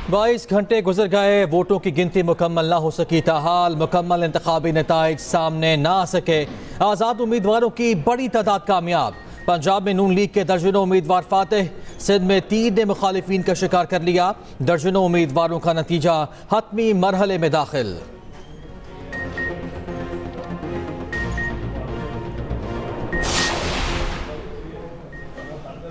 22 घंटे गुजर गए, वोटों की गिनती मुकम्मल ना हो सकी। ताहाल मुकम्मल इंतखाबी नताइज सामने ना आ सके। आज़ाद उम्मीदवारों की बड़ी तादाद कामयाब। पंजाब में नून लीग के दर्जनों उम्मीदवार फातेह। सिंध में 3 ने मुखालिफिन का शिकार कर लिया। दर्जनों उम्मीदवारों का नतीजा हतमी मरहले में दाखिल।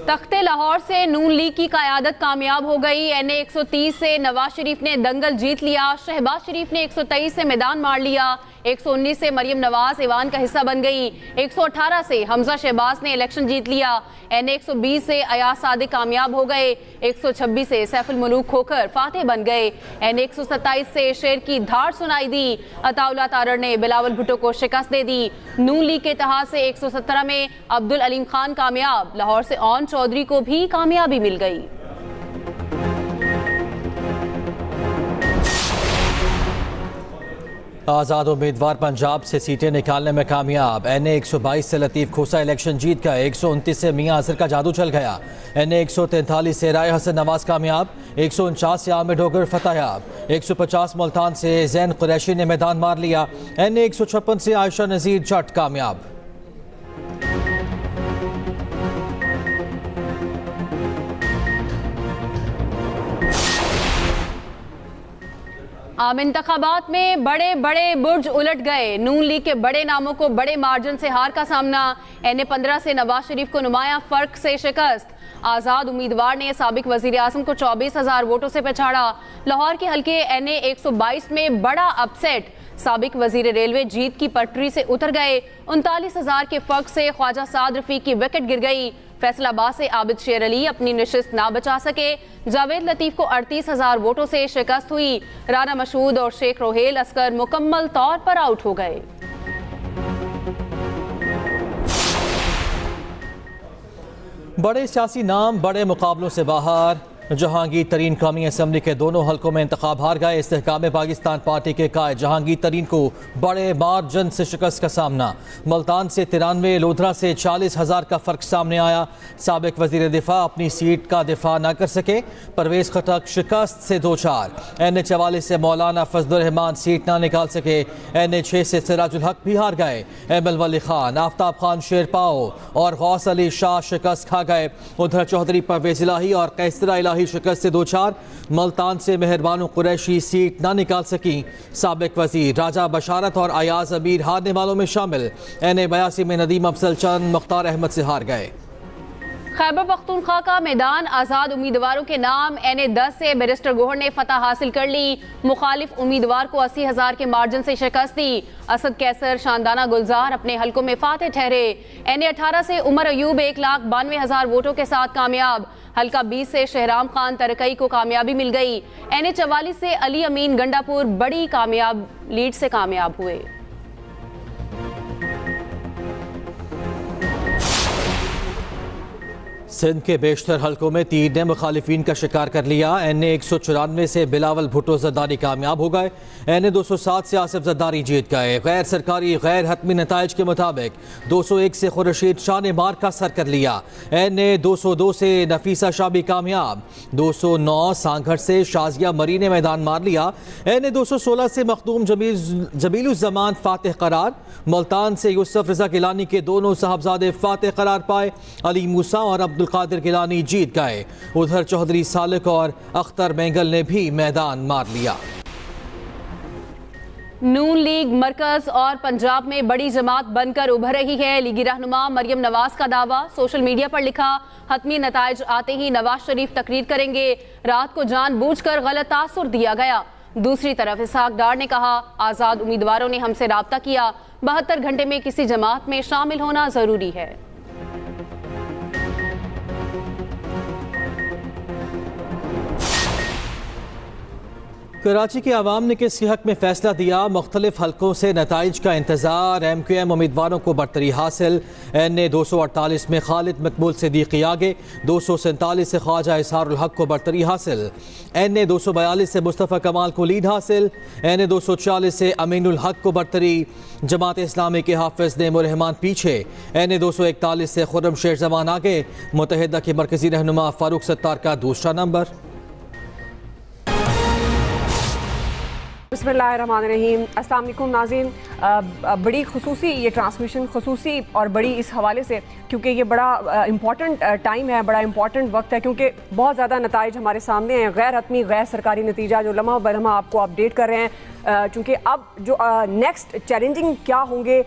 तख्ते लाहौर से नून लीग की क़यादत कामयाब हो गई। एनए 130 से नवाज शरीफ ने दंगल जीत लिया। शहबाज शरीफ ने 123 से मैदान मार लिया। 119 से मरियम नवाज ईवान का हिस्सा बन गई। 118 से हमजा शहबाज ने इलेक्शन जीत लिया। एनए 120 से अयाज सादिक कामयाब हो गए। 126 से सैफुल मुलूक खोकर फातेह बन गए। एनए 127 से शेर की धाड़ सुनाई दी। अताउल्लाह तारड़ ने बिलावल भुट्टो को शिकस्त दे दी। नून लीग के इत्तेहाद से 117 में अब्दुल अलीम खान कामयाब। लाहौर से ऑन चौधरी को भी कामयाबी मिल गई। आज़ाद उम्मीदवार पंजाब से सीटें निकालने में कामयाब। एनए 122 से लतीफ़ खोसा इलेक्शन जीत गए। 129 से मियाँ असर का जादू चल गया। एनए 143 से राय हसन नवाज कामयाब। 149 से आमिर डोगर फतेहयाब। 150 मुल्तान से जैन कुरैशी ने मैदान मार लिया। एनए 156 से आयशा नज़ीर जट कामयाब। आम इंतखाबात में बड़े बड़े बुर्ज उलट गए। नून लीग के बड़े नामों को बड़े मार्जिन से हार का सामना। एनए 15 से नवाज शरीफ को नुमाया फर्क से शिकस्त। आज़ाद उम्मीदवार ने साबिक वजीर आज़म को 24,000 वोटों से पछाड़ा। लाहौर के हल्के एनए 122 में बड़ा अपसेट। साबिक वजीर रेलवे जीत की पटरी से उतर गए। 39,000 के फर्क से ख्वाजा साद रफीक की विकेट गिर गई। फैसलाबाद से आबिद शेर अली अपनी निशिस्त ना बचा सके। जावेद लतीफ को 38,000 वोटों से शिकस्त हुई। राना मशहूद और शेख रोहेल असकर मुकम्मल तौर पर आउट हो गए। बड़े सियासी नाम बड़े मुकाबलों से बाहर। जहांगीर तरीन कौमी असम्बली के दोनों हलकों में इंतखाब हार गए। इस्तेहकाम पाकिस्तान पार्टी के कायद जहांगीर तरीन को बड़े मार्जिन से शिकस्त का सामना। मुल्तान से 93, लोधरा से 40,000 का फ़र्क सामने आया। साबिक वज़ीर दिफा अपनी सीट का दिफा न कर सके। परवेज़ खटक शिकस्त से 2-4। एनए 44 से मौलाना फजलुर रहमान सीट ना निकाल सके। एनए 6 से सिराजुल हक भी हार गए। एमएल वली खान, आफ्ताब खान शेरपाओ और गौस अली शाह शिकस्त खा गए। उधर चौधरी परवेज़ इलाही और कैसरा इलाही शिकस्त से 2-4। मुल्तान से मेहरबानो कुरैशी सीट ना निकाल सकी। साबिक वजीर राजा बशारत और अयाज अमीर हारने वालों में शामिल। एनए 82 में नदीम अफजल चंद मुख्तार अहमद से हार गए। खैबर पख्तूनख्वा का मैदान आज़ाद उम्मीदवारों के नाम। एनए 10 से बैरिस्टर गोहर ने फतह हासिल कर ली। मुखालिफ उम्मीदवार को 80,000 के मार्जिन से शिकस्त दी। असद कैसर, शानदाना गुलजार अपने हलकों में फातेह ठहरे। एनए 18 से उमर अयूब 1,92,000 वोटों के साथ कामयाब। हल्का 20 से शहराम खान तरकई को कामयाबी मिल गई। एनए 44 से अली अमीन गंडापुर बड़ी कामयाब लीड से कामयाब हुए। सिंध के बेशतर हलकों में 3 ने मुखालिफिन का शिकार कर लिया। एनए 194 से बिलावल भुट्टो जरदारी कामयाब हो गए। एनए 207 से आसिफ जरदारी जीत गए। गैर सरकारी गैर हतमी नताइज के मुताबिक 201 से खुर्शीद शाह ने मार्का सर कर लिया। एनए 202 से नफीसा शाह भी कामयाब। 209 सांघर से शाजिया मरी ने मैदान मार लिया। एनए 216 से मखदूम जमीलुज़्ज़मान फातेह करार। मुल्तान से यूसुफ रजा गिलानी के दोनों साहबजादे फातेह करार पाए। अली मूसा और अब्दुल कादिर गिलानी जीत गए। उधर चौधरी सालिक और अख्तर मेंगल ने भी मैदान मार लिया। नून लीग मरकज और पंजाब में बड़ी जमात बनकर उभर रही है। लीगी रहनुमा मरियम नवाज का दावा। सोशल मीडिया पर लिखा, हतमी नताइज आते ही नवाज शरीफ तकरीर करेंगे। रात को जानबूझकर गलत तासुर दिया गया। दूसरी तरफ इसहाक डार ने कहा, आज़ाद उम्मीदवारों ने हमसे राब्ता किया। 72 घंटे में किसी जमात में शामिल होना जरूरी है। कराची के अवाम ने किस हक में फैसला दिया। मुख्तलिफ हलकों से नताइज का इंतजार। MQM उम्मीदवारों को बरतरी हासिल। एनए 248 में खालिद मकबूल सिद्दीकी आगे। 247 से ख्वाजा इसारुल हक को बरतरी हासिल। एनए 242 से मुस्तफ़ा कमाल को लीड हासिल। एनए 240 से अमीनुल हक को बरतरी। जमात इस्लामी के हाफिज नेमुर रहमान पीछे। एनए 241 से खुर्रम शेर जमान आगे। मुत्तहिदा के मरकजी रहनुमा फारूक सत्तार का दूसरा नंबर। बिस्मिल्लाहिर्रहमानिर्रहीम। अस्सलाम वालेकुम नाज़रीन। बड़ी खुसूसी ये ट्रांसमिशन खुसूसी और बड़ी इस हवाले से क्योंकि ये बड़ा इम्पॉर्टेंट टाइम है, बड़ा इम्पॉर्टेंट वक्त है, क्योंकि बहुत ज़्यादा नताइज हमारे सामने हैं, गैर हतमी गैर सरकारी नतीजा जो लम्हा ब लम्हा आपको अपडेट कर रहे हैं। चूँकि अब जो नेक्स्ट चैलेंजिंग क्या होंगे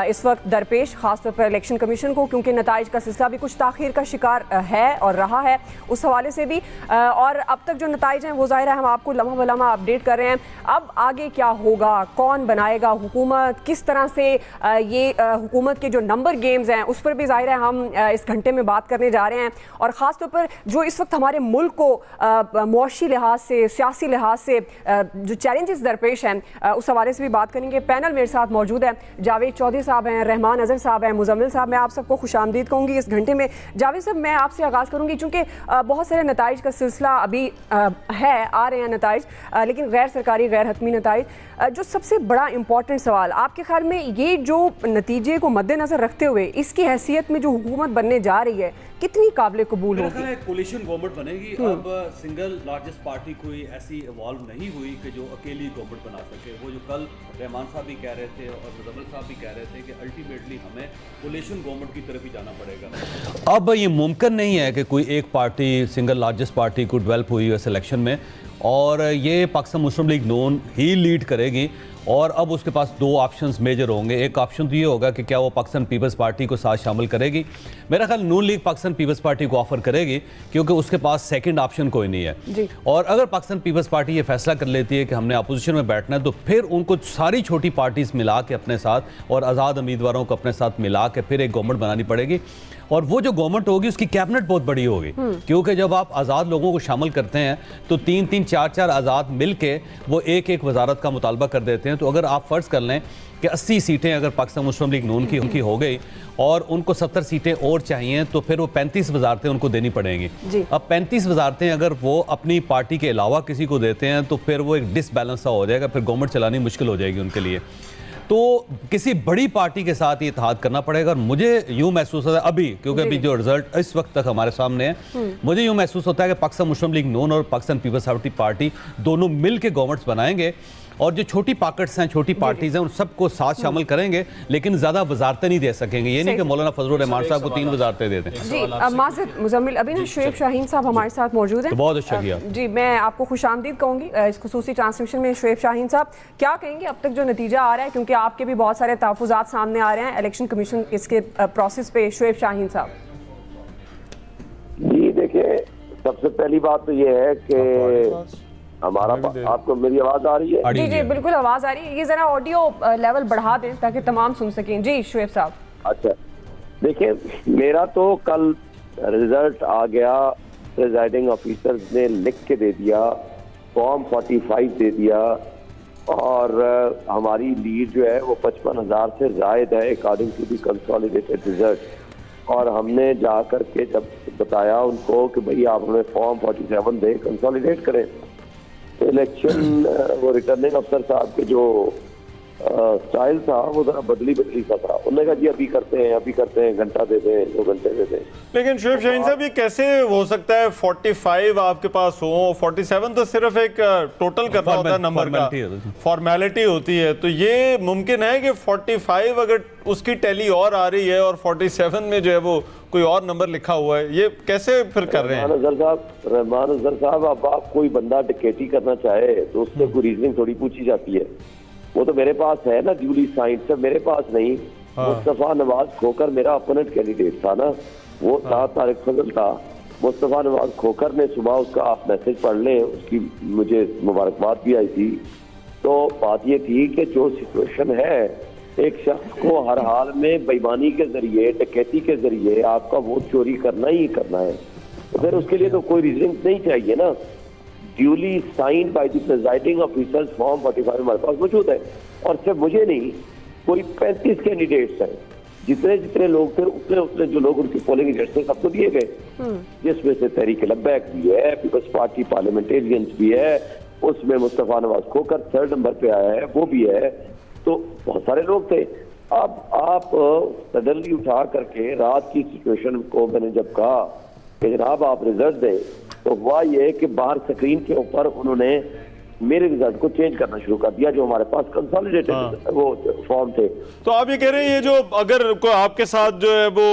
इस वक्त दरपेश, ख़ासतौर पर इलेक्शन कमीशन को, क्योंकि नताइज का सिलसिला भी कुछ ताख़ीर का शिकार है और रहा है, उस हवाले से भी। और अब तक जो नताइज हैं वो ज़ाहिर है हम आपको लम्हा ब लम्हा अपडेट कर रहे हैं। अब आगे क्या होगा, कौन बनाएगा हुकूमत, किस तरह से ये हुकूमत के जो नंबर गेम्स हैं उस पर भी ज़ाहिर है हम इस घंटे में बात करने जा रहे हैं। और ख़ास तौर पर जो इस वक्त हमारे मुल्क को मुआशी लिहाज से, सियासी लिहाज से जो चैलेंजेस दरपेश हैं उस हवाले से भी बात करेंगे। पैनल मेरे साथ मौजूद है, जावेद चौधरी साहब हैं, रहमान अजहर साहब हैं, मुजम्मिल साहब। मैं आप सबको खुशामदीद कहूँगी इस घंटे में। जावेद साहब, मैं आपसे आगाज़ करूँगी, चूँकि बहुत सारे नताइज का सिलसिला अभी है, आ रहे हैं नताइज, लेकिन गैर सरकारी गैर हतमी नताइज। जो सबसे बड़ा इंपॉर्टेंट सवाल आपके ख्याल में, ये जो नतीजे को मद्देनजर रखते हुए इसकी हैसियत में जो हुकूमत बनने जा रही है कितनी काबिल कबूल होगी? कोलिशन गवर्नमेंट बनेगी। अब सिंगल लार्जेस्ट पार्टी कोई ऐसी इवॉल्व नहीं हुई कि जो अकेली गवर्नमेंट बना सके। वो जो कल रहमान साहब भी कह रहे थे और मुजम्मिल साहब भी कह रहे थे कि अल्टीमेटली हमें कोलिशन गवर्नमेंट की तरफ ही जाना पड़ेगा। अब ये मुमकिन नहीं है कि कोई एक पार्टी सिंगल लार्जेस्ट पार्टी को डेवलप हुई है इलेक्शन में, और ये पाकिस्तान मुस्लिम लीग नून ही लीड करेगी। और अब उसके पास दो ऑप्शंस मेजर होंगे। एक ऑप्शन तो ये होगा कि क्या वो पाकिस्तान पीपल्स पार्टी को साथ शामिल करेगी। मेरा ख्याल नून लीग पाकिस्तान पीपल्स पार्टी को ऑफर करेगी, क्योंकि उसके पास सेकंड ऑप्शन कोई नहीं है जी। और अगर पाकिस्तान पीपल्स पार्टी ये फैसला कर लेती है कि हमने अपोजिशन में बैठना है, तो फिर उनको सारी छोटी पार्टीज मिला के अपने साथ और आज़ाद उम्मीदवारों को अपने साथ मिला के फिर एक गवर्नमेंट बनानी पड़ेगी। और वो जो गवर्नमेंट होगी उसकी कैबिनेट बहुत बड़ी होगी, क्योंकि जब आप आज़ाद लोगों को शामिल करते हैं तो 3-3, 4-4 आज़ाद मिल के वो एक वजारत का मुतालबा कर देते हैं। तो अगर आप फ़र्ज़ कर लें कि 80 सीटें अगर पाकिस्तान मुस्लिम लीग नून की उनकी हो गई और उनको 70 सीटें और चाहिए, तो फिर वो 35 वजारतें उनको देनी पड़ेंगी। अब 35 वजारतें अगर वो अपनी पार्टी के अलावा किसी को देते हैं तो फिर वो एक डिसबैलेंस सा हो जाएगा, फिर गवर्नमेंट चलानी मुश्किल हो जाएगी उनके लिए। तो किसी बड़ी पार्टी के साथ ये इत्तेहाद करना पड़ेगा। और मुझे यूँ महसूस होता है अभी, क्योंकि अभी जो रिजल्ट इस वक्त तक हमारे सामने है, मुझे यूँ महसूस होता है कि पाकिस्तान मुस्लिम लीग नून और पाकिस्तान पीपल्स पार्टी दोनों मिल के गवर्नमेंट्स बनाएंगे और जो छोटी पॉकेट्स हैं, छोटी पार्टीज हैं, उन सबको साथ शामिल करेंगे, लेकिन ज़्यादा वजारतें नहीं दे सकेंगे। ये नहीं कि मौलाना फजलुर रहमान साहब को 3 वजारतें दे दें। जी माज़िद मुजम्मिल, अभी ना शुएब शाहीन साहब हमारे साथ मौजूद हैं। तो बहुत अच्छा किया जी, मैं आपको खुशामदीद कहूँगी इस खुसूसी ट्रांसमिशन में। शुएब शाहीन साहब, क्या कहेंगे अब तक जो नतीजा आ रहा है, क्योंकि आपके भी बहुत सारे तहफ़्फ़ुज़ात सामने आ रहे हैं इलेक्शन कमीशन इसके प्रोसेस पे। शुएब शाहीन साहब जी, देखिए, सबसे पहली बात तो ये है कि हमारा, आपको मेरी आवाज आ रही है? जी जी बिल्कुल आवाज आ रही है। ये जरा ऑडियो लेवल बढ़ा दें ताकि तमाम सुन सकें। जी शुएब साहब। अच्छा, देखिए, मेरा तो कल रिजल्ट आ गया, प्रिजाइडिंग ऑफिसर्स ने लिख के दे दिया, फॉर्म 45 दे दिया, और हमारी लीड जो है वो 55,000 से जायद है according to the consolidated result. और हमने जा कर के जब बताया उनको कि भाई आप हमें फॉर्म 47 दें, कंसोलिडेट करें, इलेक्शन वो रिटर्निंग अफसर साहब के जो स्टाइल था वो जरा बदली सा था। उन्होंने कहा जी अभी करते हैं, घंटा दे दें, 2 घंटे दे दें। लेकिन शुएब शाहीन साहब, ये कैसे हो सकता है 45 आपके पास हो? 47 तो सिर्फ एक टोटल करना होता है नंबर का, फॉर्मेलिटी होती है। तो ये मुमकिन है कि 45 अगर उसकी टैली और आ रही है और 47 में जो है वो कोई और नंबर लिखा हुआ है, ये कैसे फिर कर रहे हैं? रहमान अजहर साहब, अब आप कोई बंदा डिकेटी करना चाहे तो उससे कोई रीजनिंग थोड़ी पूछी जाती है। वो तो मेरे पास है ना, ड्यूली साइंस सब मेरे पास नहीं। मुस्तफा नवाज खोकर मेरा अपोनेंट कैंडिडेट था ना, वो था तारिक फजल था। मुस्तफा नवाज खोकर ने सुबह उसका आप मैसेज पढ़ लें, उसकी मुझे मुबारकबाद भी आई थी। तो बात ये थी कि जो सिचुएशन है, एक शख्स को हर हाल में बेईमानी के जरिए, डकैती के जरिए आपका वोट चोरी करना ही करना है, तो फिर उसके लिए तो कोई रीजन नहीं चाहिए ना। Duly signed by the presiding officers form 45 हमारे पास मौजूद है। और सिर्फ मुझे नहीं, कोई 35 कैंडिडेट्स हैं, जितने लोग थे उतने जो लोग उनके पोलिंग एजेंट्स थे सबको दिए गए, जिसमें से तहरीक लब्बैक भी है, पीपल्स पार्टी पार्लियामेंटेरियंस भी है, उसमें मुस्तफा नवाज खोकर 3rd नंबर पे आया है, वो भी है। तो बहुत सारे लोग थे। अब आप सडनली उठा करके रात की सिचुएशन को मैंने जब कहा कि जनाब आप रिजल्ट दें, तो हुआ ये कि बाहर स्क्रीन के ऊपर उन्होंने मेरे रिजल्ट को चेंज करना शुरू कर दिया, जो हमारे पास कंसोलिडेटेड वो फॉर्म थे। तो आप ये कह रहे हैं ये जो अगर कोई आपके साथ जो है वो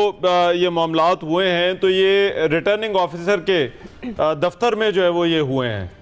ये मामलात हुए हैं तो ये रिटर्निंग ऑफिसर के दफ्तर में जो है वो ये हुए हैं?